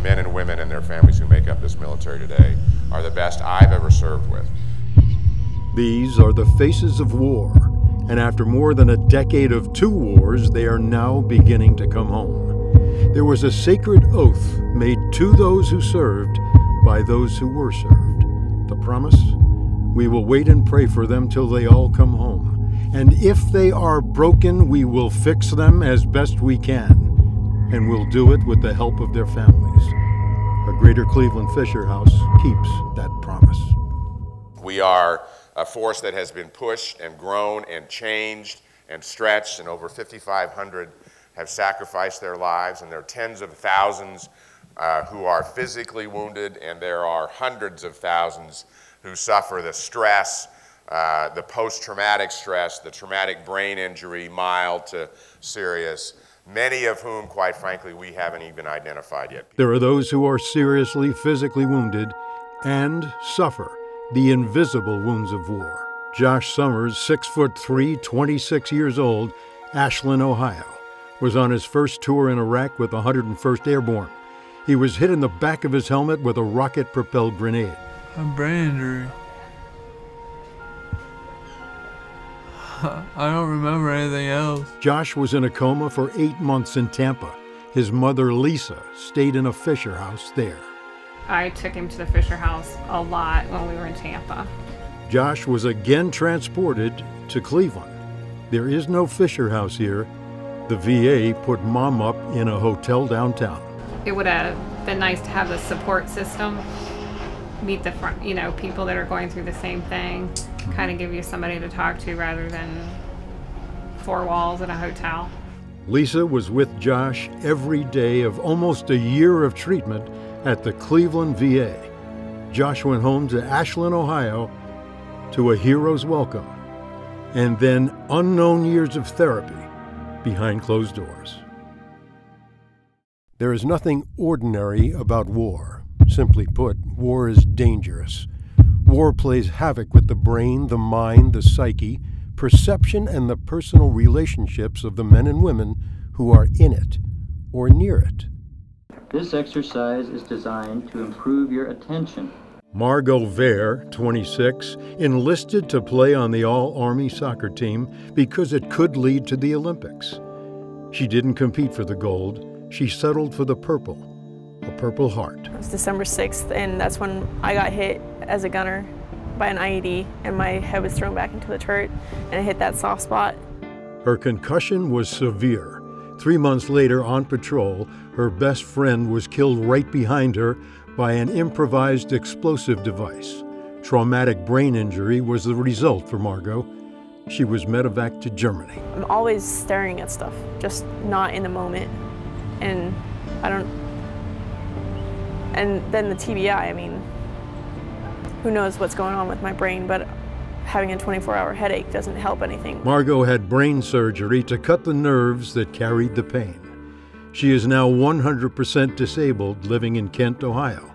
men and women and their families who make up this military today are the best I've ever served with. These are the faces of war, and after more than a decade of 2 wars, they are now beginning to come home. There was a sacred oath made to those who served by those who were served. The promise? We will wait and pray for them till they all come home. And if they are broken, we will fix them as best we can. And we'll do it with the help of their families. A Greater Cleveland FisherHouse keeps that promise. We are a force that has been pushed and grown and changed and stretched, and over 5,500 have sacrificed their lives, and there are tens of thousands who are physically wounded, and there are hundreds of thousands who suffer the stress, the post-traumatic stress, the traumatic brain injury, mild to serious, many of whom, quite frankly, we haven't even identified yet. There are those who are seriously physically wounded and suffer the invisible wounds of war. Josh Summers, 6'3", 26 years old, Ashland, Ohio, was on his first tour in Iraq with the 101st Airborne. He was hit in the back of his helmet with a rocket-propelled grenade. A brain injury. I don't remember anything else. Josh was in a coma for 8 months in Tampa. His mother, Lisa, stayed in a FisherHouse there. I took him to the FisherHouse a lot when we were in Tampa. Josh was again transported to Cleveland. There is no FisherHouse here. The VA put Mom up in a hotel downtown. It would have been nice to have the support system, meet the front, people that are going through the same thing, kind of give you somebody to talk to rather than 4 walls in a hotel. Lisa was with Josh every day of almost a year of treatment at the Cleveland VA. Josh went home to Ashland, Ohio, to a hero's welcome, and then unknown years of therapy behind closed doors. There is nothing ordinary about war. Simply put, war is dangerous. War plays havoc with the brain, the mind, the psyche, perception, and the personal relationships of the men and women who are in it or near it. This exercise is designed to improve your attention. Margot Vare, 26, enlisted to play on the All-Army soccer team because it could lead to the Olympics. She didn't compete for the gold. She settled for the purple, a Purple Heart. It was December 6th, and that's when I got hit as a gunner by an IED, and my head was thrown back into the turret, and it hit that soft spot. Her concussion was severe. 3 months later, on patrol, her best friend was killed right behind her by an improvised explosive device. Traumatic brain injury was the result for Margot. She was medevaced to Germany. I'm always staring at stuff, just not in the moment. And then the TBI, who knows what's going on with my brain, but having a 24-hour headache doesn't help anything. Margot had brain surgery to cut the nerves that carried the pain. She is now 100% disabled, living in Kent, Ohio,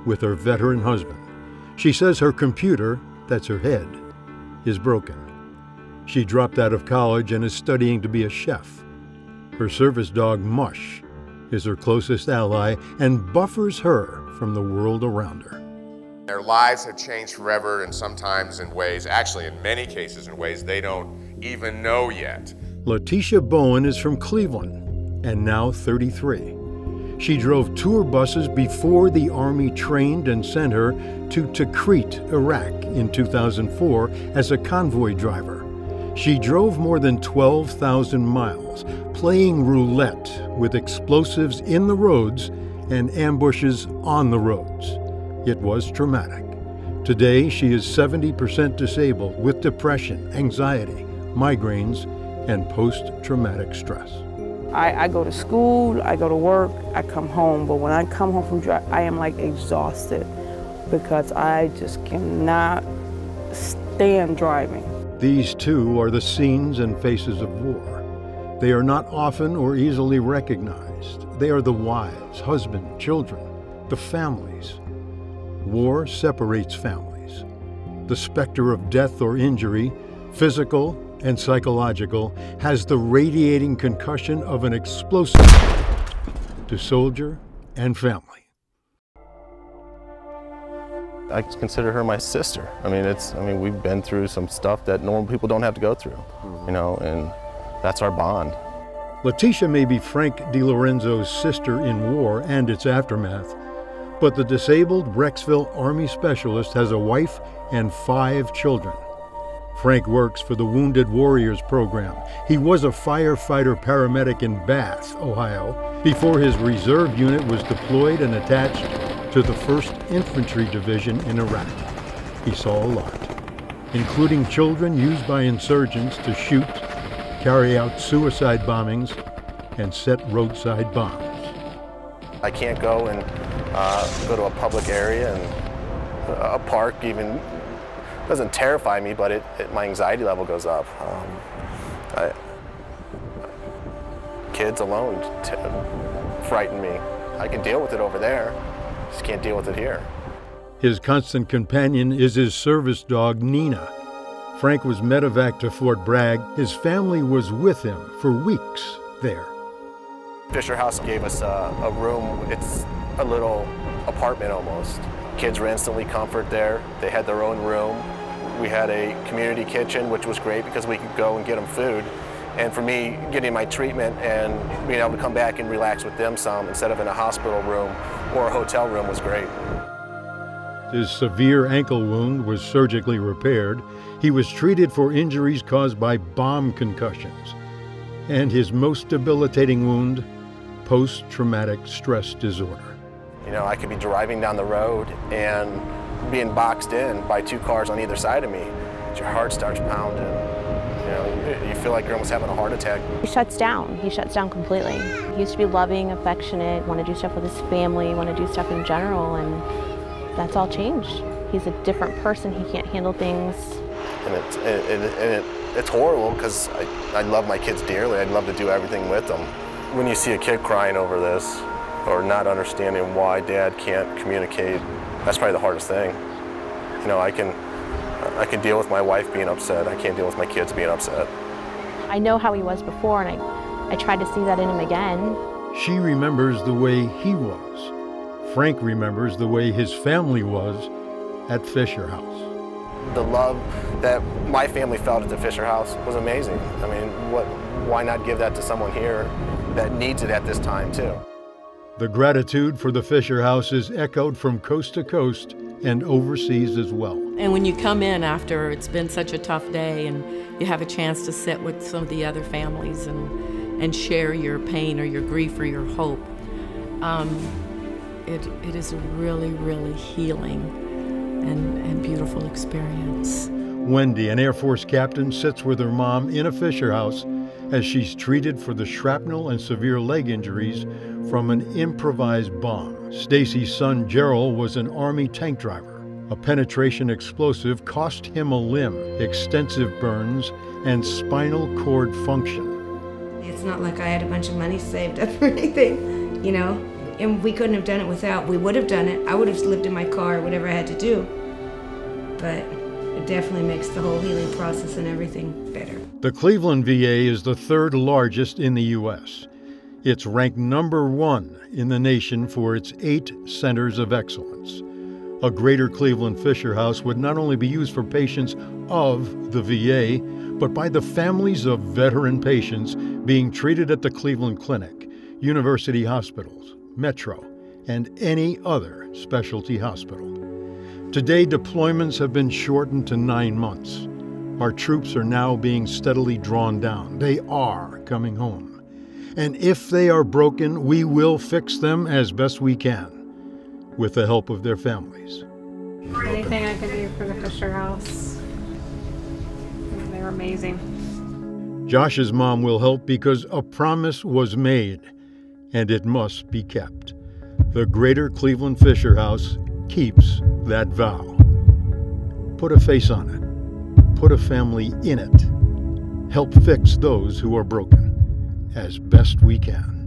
with her veteran husband. She says her computer, that's her head, is broken. She dropped out of college and is studying to be a chef. Her service dog, Mush, is her closest ally and buffers her from the world around her. Their lives have changed forever, and sometimes in ways, actually in many cases in ways they don't even know yet. Letitia Bowen is from Cleveland and now 33. She drove tour buses before the Army trained and sent her to Tikrit, Iraq in 2004 as a convoy driver. She drove more than 12,000 miles, playing roulette with explosives in the roads and ambushes on the roads. It was traumatic. Today, she is 70% disabled with depression, anxiety, migraines, and post-traumatic stress. I go to school, I go to work, I come home, but when I come home from drive, I am exhausted because I just cannot stand driving. These two are the scenes and faces of war. They are not often or easily recognized. They are the wives, husband, children, the families. War separates families. The specter of death or injury, physical and psychological, has the radiating concussion of an explosive to soldier and family. I consider her my sister. I mean, we've been through some stuff that normal people don't have to go through, you know, and that's our bond. Letitia may be Frank DiLorenzo's sister in war and its aftermath, but the disabled Rexville Army specialist has a wife and 5 children. Frank works for the Wounded Warriors program. He was a firefighter paramedic in Bath, Ohio, before his reserve unit was deployed and attached to the 1st Infantry Division in Iraq. He saw a lot, including children used by insurgents to shoot, carry out suicide bombings, and set roadside bombs. I can't go and go to a public area, and a park even doesn't terrify me, but my anxiety level goes up. Kids alone frighten me. I can deal with it over there, just can't deal with it here. His constant companion is his service dog, Nina. Frank was medevaced to Fort Bragg. His family was with him for weeks there. FisherHouse gave us a room. It's a little apartment almost. Kids were instantly comfort there. They had their own room. We had a community kitchen, which was great because we could go and get them food. And for me, getting my treatment and being able to come back and relax with them some instead of in a hospital room or a hotel room was great. His severe ankle wound was surgically repaired. He was treated for injuries caused by bomb concussions. And his most debilitating wound, post-traumatic stress disorder. You know, I could be driving down the road and being boxed in by 2 cars on either side of me. Your heart starts pounding. You know, you feel like you're almost having a heart attack. He shuts down. He shuts down completely. He used to be loving, affectionate, want to do stuff with his family, want to do stuff in general, and that's all changed. He's a different person. He can't handle things. And it's horrible because I love my kids dearly. I'd love to do everything with them. When you see a kid crying over this or not understanding why dad can't communicate, that's probably the hardest thing. You know, I can deal with my wife being upset. I can't deal with my kids being upset. I know how he was before, and I tried to see that in him again. She remembers the way he was. Frank remembers the way his family was at FisherHouse. The love that my family felt at the FisherHouse was amazing. I mean, why not give that to someone here that needs it at this time, too? The gratitude for the FisherHouse is echoed from coast to coast and overseas as well. And when you come in after it's been such a tough day and you have a chance to sit with some of the other families and share your pain or your grief or your hope, it is a really, really healing and beautiful experience. Wendy, an Air Force captain, sits with her mom in a FisherHouse as she's treated for the shrapnel and severe leg injuries from an improvised bomb. Stacy's son, Gerald, was an Army tank driver. A penetration explosive cost him a limb, extensive burns, and spinal cord function. It's not like I had a bunch of money saved up or anything, you know, and we couldn't have done it without. We would have done it. I would have lived in my car, whatever I had to do, but it definitely makes the whole healing process and everything better. The Cleveland VA is the 3rd largest in the U.S. It's ranked #1 in the nation for its 8 centers of excellence. A Greater Cleveland FisherHouse would not only be used for patients of the VA, but by the families of veteran patients being treated at the Cleveland Clinic, university hospitals, Metro, and any other specialty hospital. Today, deployments have been shortened to 9 months. Our troops are now being steadily drawn down. They are coming home. And if they are broken, we will fix them as best we can, with the help of their families. Anything I can do for the FisherHouse. They're amazing. Josh's mom will help because a promise was made, and it must be kept. The Greater Cleveland FisherHouse keeps that vow. Put a face on it. Put a family in it. Help fix those who are broken as best we can.